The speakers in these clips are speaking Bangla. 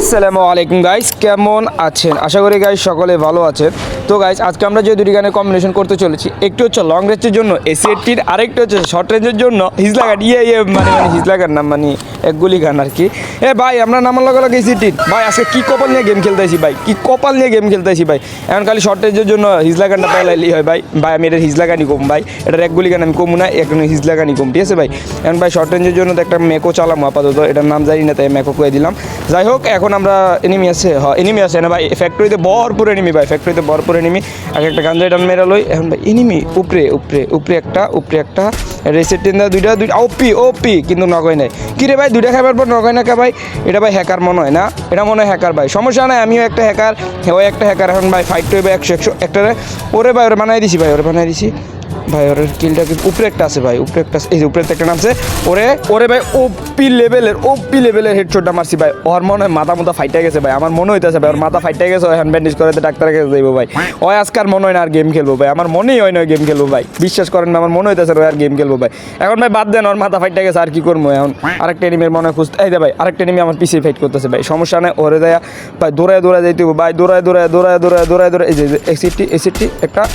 আসসালামু আলাইকুম গাইস, কেমন আছেন? আশা করি গাইস সকলে ভালো আছেন। তো গাইস আজকে আমরা যে দুটি গানের কম্বিনেশন করতে চলেছি, একটু হচ্ছে লং রেঞ্জের জন্য এসি-80, আরেকটা হচ্ছে শর্ট রেঞ্জের জন্য হিজলা গান। মানে হিজলা গান না, মানে এক গুলি গান আর কি। ভাই আমরা নামার লগে লগে এসি-80 ভাই আজকে কি কপাল নিয়ে গেম খেলতেছি ভাই, কি কপাল নিয়ে গেম খেলতেছি ভাই। এখন খালি শর্ট রেঞ্জের জন্য হিজলা গানটা পাইলাইলি হয় ভাই। আমি এটা হিজলা গানই কম ভাই, এটার এক গুলি গান আমি কমু না, এখন হিজলা গানই কম, ঠিক আছে ভাই। এখন ভাই শর্ট রেঞ্জের জন্য তো একটা মেকো চালাম আপাতত, এটার নাম জানি না তাই মেকো করে দিলাম। যাই হোক, এখন আমরা এনিমি আছে, এনিমি আছে না ভাই, ফ্যাক্টরিতে ভরপুর এনিমি ভাই, ফ্যাক্টরিতে ভরপুর এনিমি। আগে একটা গান এটা মেরা লই। এখন ভাই এনিমি উপরে উপরে উপরে একটা রেসেট টেন্দা দুইটা ওপি কিন্তু নগয় নাই। কি রে ভাই, দুইটা খাবার পর নগয় না কে ভাই? এটা ভাই হ্যাকার মনে হয় না, এটা মনে হয় হ্যাকার ভাই। সমস্যা নাই, আমিও একটা হ্যাকার, ওই একটা হ্যাকার। এখন ভাই ফাইট হইবে 100 একটা ওরে ভাই, ওরে বানাই দিছি ভাই, ওরে বানাই দিছি ভাই। ওর কিলটা উপরে একটা আছে ভাই, উপরে একটা এই যে উপরে একটা নামছে। ওরে ভাই ওপি লেভেলের হেডশটটা মারছি ভাই। ওর মনে হয় মাথা ফাইটে গেছে ভাই, আমার মনে হইতেছে ভাই ওর মাথা ফাইটে গেছে। এখন ব্যান্ডেজ করে ডাক্তারের কাছে যাইবো ভাই। ওই আজকাল মনে হয় না আর গেম খেলবো ভাই, আমার মনেই হয় না গেম খেলবো ভাই, বিশ্বাস করেন না, আমার মনে হইতেছে আর গেম খেলবো ভাই। এখন ভাই বাদ দেন, ওর মাথা ফাইটে গেছে, আর কি করবো এখন? আরেকটা এনিমির মনে হয় খুঁজতে, এই ভাই আরেকটা এনিমি আমার পিছিয়ে ফাইট করতেছে ভাই। সমস্যা নাই, ওরে দেয়া ভাই, দৌড়ায় যাইতে ভাই, দৌড়ায় এই যে এসিটি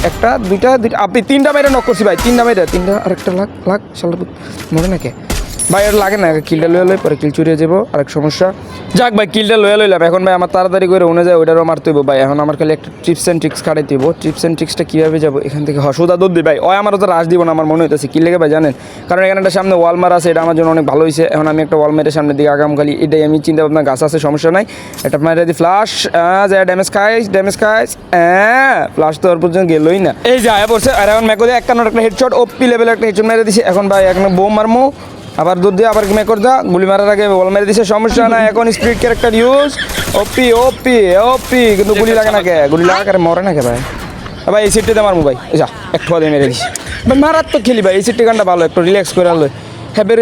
একটা দুইটা আপনি তিনটা মেরে নক করছি ভাই, তিনটা আরেকটা লাখ শালা মরে নাকি ভাই? আর লাগে না, কিলটা লয়ে লই, পরে কিল চুরিয়ে যাবো, আরেক সমস্যা। যাক ভাই কিলটা লয়ে লইলাম। এখন ভাই আমার তাড়াতাড়ি করে উনে যায়, ওইটারও মারতে হইব ভাই। এখন আমার খালি একটা টিপস অ্যান্ড ট্রিক্স খাটাইতে হইব। টিপস অ্যান্ড ট্রিক্সটা কীভাবে যাবো এখান থেকে? হসুদা দৌড় দিই ভাই, ওই আমার তো রাশ দিব না আমার মনে হইতেছে। কি লেগে ভাই জানেন? কারণ এখানে একটা সামনে ওয়াল মারা আছে, এটা আমার জন্য অনেক ভালো হয়েছে। এখন আমি একটা ওয়াল মেরে সামনের দিকে আগাম, খালি এটাই আমি চিন্তা ভাবনা। গাছ আছে, সমস্যা নাই, এটা মারে দিই ফ্লাশ, যা ড্যামেজ খাইস ফ্লাশ তো ওর পর্যন্ত গেলোই না। এই যে আয়া পড়ছে, আর এখন ম্যাকো দিয়ে একটা হেডশট, ওপি লেভেলের একটা হেডশট মেরে দিছি। এখন ভাই এখন বোম মারমো, আবার দুধ দিয়ে আবার মেকর দা, গুলি মারার আগে বল মেরে দিছে, সমস্যা না। এখন স্পিড ক্যারেক্টার ইউজ, ওপি কিন্তু গুলি লাগে না কে? গুলি লাগা করে মরে না কে ভাই? ভাই এই সিটটিতে মারমু ভাই, যা একটু দিয়ে মেরে দিছি ভাই। মারাত্মক খেলি ভাই, এই সিটটি গানটা ভালো, একটু রিল্যাক্স করে আলো। Happy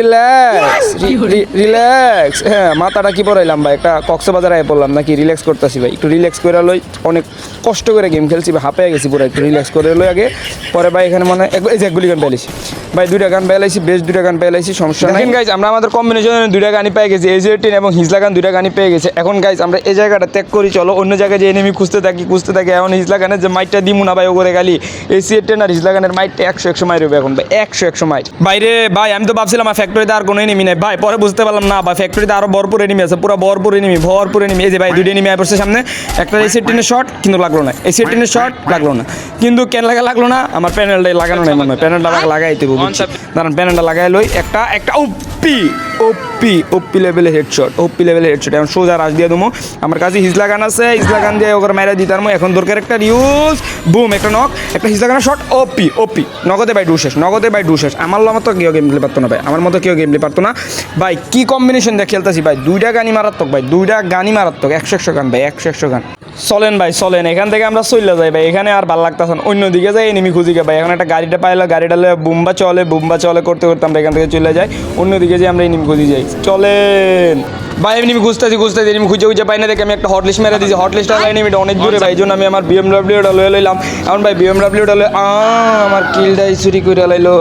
relax. হ্যাঁ, মাথাটা কি পড়াইলাম ভাই, একটা কক্সবাজার আয় পড়লাম নাকি, রিল্যাক্স করতেছি ভাই, একটু রিল্যাক্স করে লই। অনেক কষ্ট করে গেম খেলছি ভাই, হাঁপিয়ে গেছি পুরো, একটু রিল্যাক্স করে লই আগে। পরে ভাই এখানে মানে এই যে এক গুলি গান পেয়েছি ভাই, দুইটা গান পেয়েছি, বেশ দুইটা গান পেয়েছি, সমস্যা নাই। গাইজ আমরা আমাদের কম্বিনেশনে দুইটা গানই পেয়ে গেছি, এজি-18 এবং হিজলা গান দুইটা গানই পেয়ে গেছে। এখন গাইজ আমরা এই জায়গাটা ত্যাগ করি, চলো অন্য জায়গায় যে এনিমি খুঁজতে থাকি। এখন হিজলা গানের যে মাইটটা দিমু না ভাই, ও করে খালি এজি-18 আর হিজলা গানের মাইটটা 100 মাইর হবে এখন ভাই, 100 মাইর বাইরে ভাই। আমি তো ভাবছিলাম আমার ফ্যাক্টরিতে আর কোনো এনিমি নেই ভাই, পরে বুঝতে পারলাম না ভাই, ফ্যাক্টরিতে আরো ভরপুর এনিমি আছে, পুরো ভরপুর এনিমি। এই যে ভাই দুইটা এনিমি আয় পড়ছে সামনে, একটা এজি-18 শট কিন্তু লাগলো না, এজি-18 শট লাগলো না, কিন্তু কেন লাগলো না? আমার প্যানেলটাই লাগানো নাই মনে হয়, প্যানেলটা লাগাইতে হবে, দাঁড়ান প্যানেলটা লাগাই লই। একটা ওপি লেভেলের হেডশট, এখন সোজা রাশ দিয়ে দেবো। আমার কাছে হিজলা গান আছে, হিজলা গান দিয়ে ওকে মাইরা দিতাম। এখন দরকার একটা ইউজ, বুম, একটা নক, একটা হিজলা গানের শট, ওপি নগদে ভাই ডু শেষ। আমার মতো কেউ গেম প্লে পারতো না ভাই, আমার মতো কেউ গেম প্লে পারতো না ভাই। কি কম্বিনেশন দিয়ে খেলতেছি ভাই, দুইটা গানই মারাত্মক ভাই, 100 গান ভাই, 100 গান। চলেন ভাই চলেন, এখান থেকে আমরা চলে যাই ভাই, এখানে আর ভালো লাগতেছে না, অন্যদিকে যাই এনিমি খুঁজি ভাই। এখন একটা গাড়িটা পাইলো, গাড়িটা বুম্বা চলে করতে আমরা এখান থেকে চলে যাই, অন্যদিকে যে আমরা এনিমি খুঁজি যাই। চলেন ভাই, এনিমি খুঁজতেছি, এনিমি খুঁজে পাই না দেখে আমি একটা হটলিস্ট মেরে দিয়েছি। হটলিস্টটা এনিমিটা অনেক দূরে ভাই, এই জন্য আমি আমার বিএমডাব্লিউটা লয়ে লইলাম। এখন ভাই বিএমডাব্লিউটা লয়ে আমার কিলটাই চুরি করে লাইলো।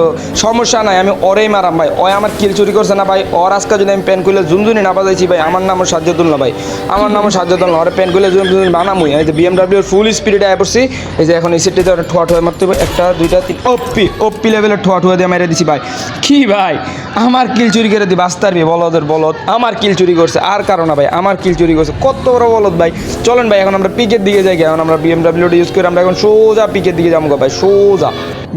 সমস্যা নাই, আমি ওরেই মারাম ভাই, ওই আমার কিল চুরি করছে না ভাই। ওর আজকে যদি আমি প্যান খুলে জুনজুনি না বাজাইছি ভাই, আমার নামও সাজ্জাদুল না ভাই, আমার নামও সাজ্জাদুল না। ওরে প্যান খুলে জুনজুনি বানামুই। এই যে বিএমডাব্লিউর ফুল স্পিডে আয় পড়ছি, এই যে এখন এই সিটটিতে ঠোয়া মারতে হবে, একটা দুইটা তিন, ওপি লেভেলের ঠোয়া দিয়ে মেরে দিছি ভাই। কি ভাই, আমার কিল চুরি করে দিই বাস্তারবি বলদের বলদ, আমার কিল চুরি করছে আর কারণ না ভাই, আমার কিল চুরি করছে, কত বড় বলদ ভাই। চলেন ভাই এখন আমরা পিকের দিকে যাই, এখন আমরা বিএমডাব্লিউটা ইউজ করে আমরা এখন সোজা পিকের দিকে যাবো ভাই, সোজা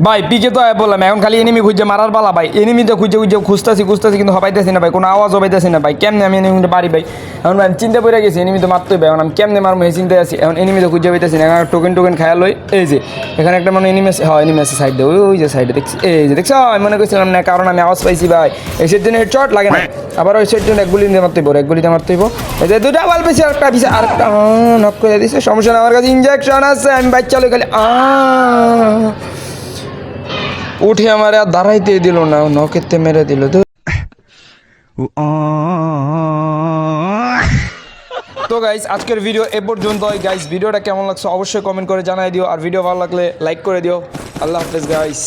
ভাই। পিকে তো বললাম, এখন খালি এনিমি খুঁজে মারার পালা ভাই, এনিমি তো খুঁজে খুঁজতেছি কিন্তু হবাইতেছি না ভাই, কোনো আওয়াজ হবাইতেছি না ভাই। কেমনে আমি এনিমিটা পারি ভাই? এখন ভাই আমি চিন্তা করে গেছি, এনিমি তো মারতে হবে, এখন আমি কেমনে মারবো এই চিন্তায় আছি। এখন এনিমি তো খুঁজে পাইতেছি না, এখন টোকেন খেয়াল হই। এই যে এখানে একটা মানে এনিমি আছে, হ্যাঁ এনিমি আছে সাইড দিয়ে, ওই যে সাইডে দেখছি, এই যে দেখছো, আমি মনে করছিলাম না, কারণ আমি আওয়াজ পাইছি ভাই। এই সেট জন্য হেডশট লাগে না, আবার ওই সেট জন্য এক গুলি দিয়ে মারতে হইব, এই যে দুটা বাল পেয়েছি, আরেকটা নক করে দিছে, সমস্যা না। আমার কাছে ইনজেকশন আছে, আমি বাইক চালু খালি উঠে আমার আর দাঁড়াইতে দিল না, নকেতে মেরে দিল। তো গাইস আজকের ভিডিও এ পর্যন্তই। গাইস ভিডিওটা কেমন লাগছে অবশ্যই কমেন্ট করে জানাই দিও, আর ভিডিও ভালো লাগলে লাইক করে দিও। আল্লাহ হাফেজ গাইস।